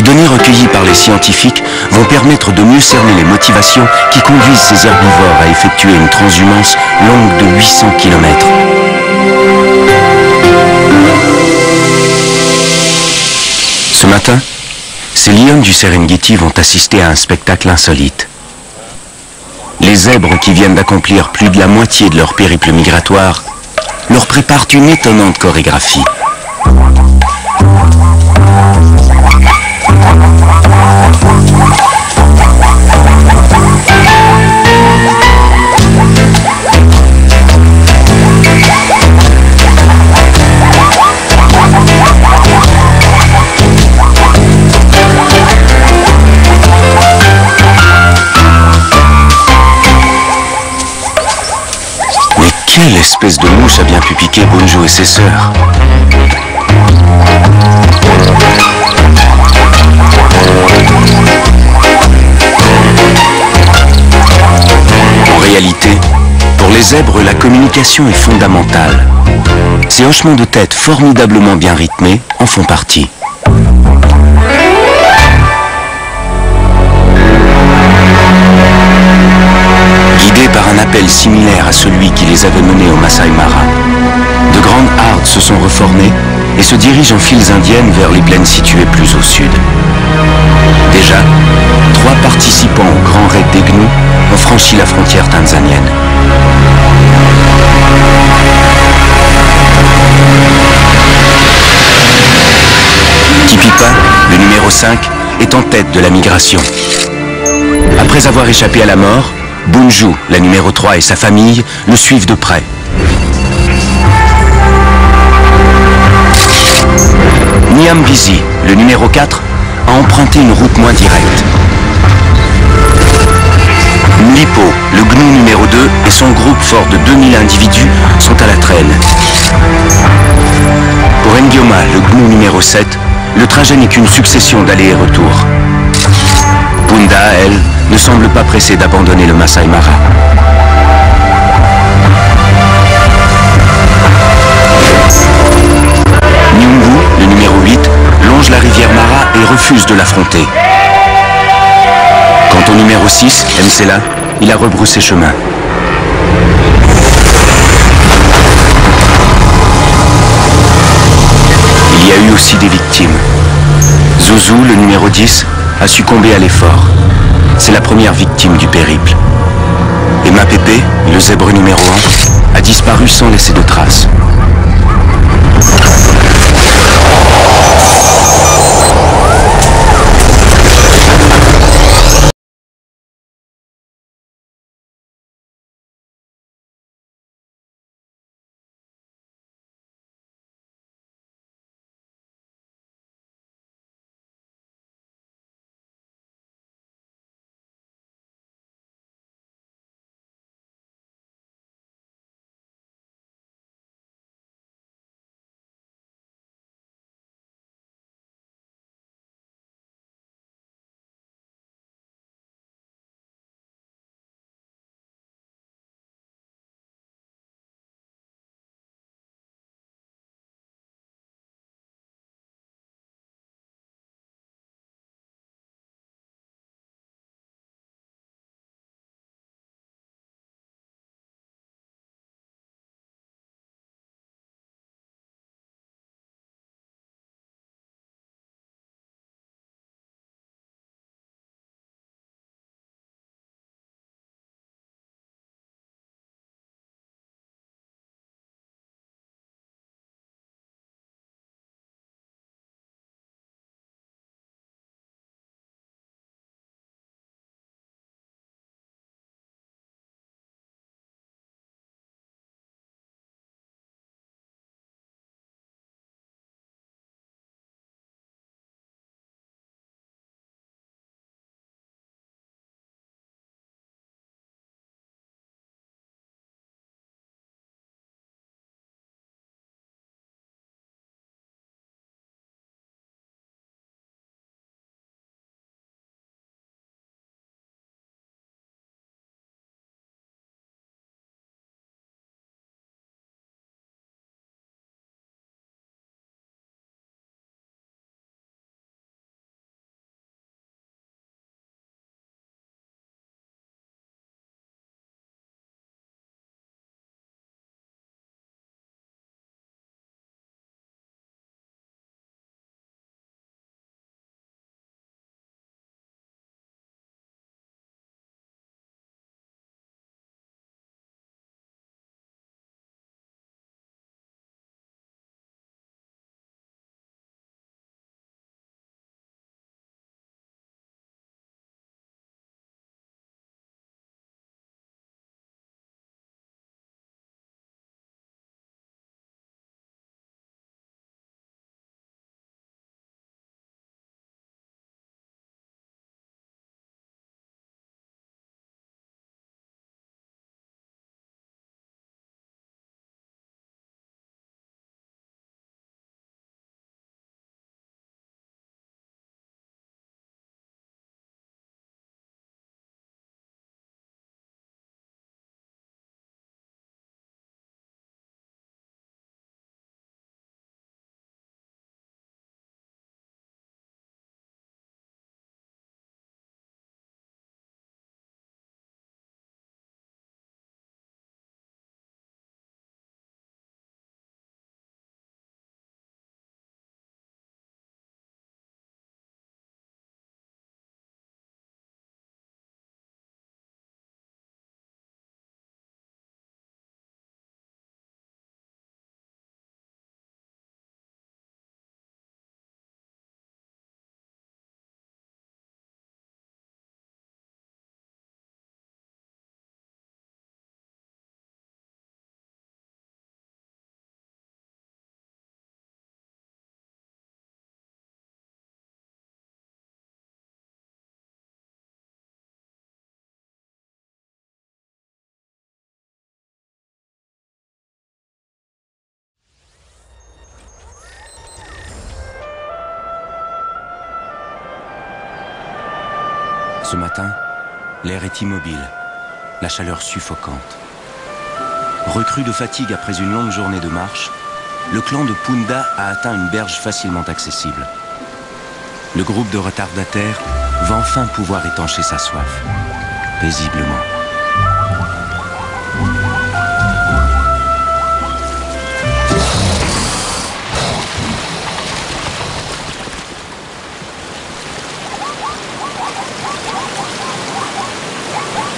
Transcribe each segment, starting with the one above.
données recueillies par les scientifiques vont permettre de mieux cerner les motivations qui conduisent ces herbivores à effectuer une transhumance longue de 800 km. Ce matin, ces lions du Serengeti vont assister à un spectacle insolite. Les zèbres qui viennent d'accomplir plus de la moitié de leur périple migratoire leur préparent une étonnante chorégraphie. Quelle espèce de mouche a bien pu piquer Bunju et ses sœurs? En réalité, pour les zèbres, la communication est fondamentale. Ces hochements de tête formidablement bien rythmés en font partie. Guidés par un appel similaire à celui qui les avait menés au Masai Mara, de grandes hardes se sont reformées et se dirigent en files indiennes vers les plaines situées plus au sud. Déjà, 3 participants au grand raid des gnous ont franchi la frontière tanzanienne. Tipipa, le numéro 5, est en tête de la migration. Après avoir échappé à la mort, Bunju, la numéro 3 et sa famille le suivent de près. Nyambisi, le numéro 4, a emprunté une route moins directe. Mlipo, le gnou numéro 2 et son groupe fort de 2000 individus sont à la traîne. Pour Nguoma, le gnou numéro 7, le trajet n'est qu'une succession d'allers et retours. Punda, elle, ne semble pas pressée d'abandonner le Masai Mara. Nyungu, le numéro 8, longe la rivière Mara et refuse de l'affronter. Quant au numéro 6, Msela, il a rebroussé chemin. Il y a eu aussi des victimes. Zouzou, le numéro 10, a succombé à l'effort. C'est la première victime du périple. Et Mapépé, le zèbre numéro 1, a disparu sans laisser de traces. Ce matin, l'air est immobile, la chaleur suffocante. Recru de fatigue après une longue journée de marche, le clan de Punda a atteint une berge facilement accessible. Le groupe de retardataires va enfin pouvoir étancher sa soif, paisiblement.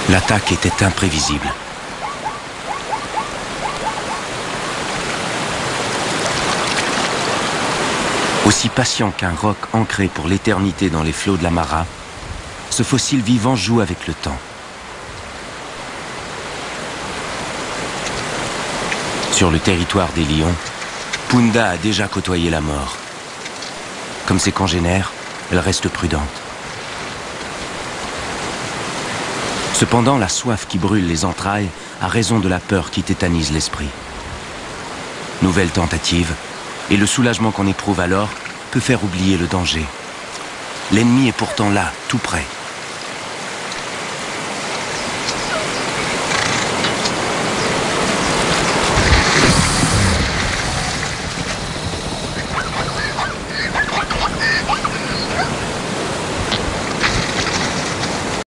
L'attaque était imprévisible. Aussi patient qu'un roc ancré pour l'éternité dans les flots de la Mara, ce fossile vivant joue avec le temps. Sur le territoire des lions, Punda a déjà côtoyé la mort. Comme ses congénères, elle reste prudente. Cependant, la soif qui brûle les entrailles a raison de la peur qui tétanise l'esprit. Nouvelle tentative, et le soulagement qu'on éprouve alors peut faire oublier le danger. L'ennemi est pourtant là, tout près.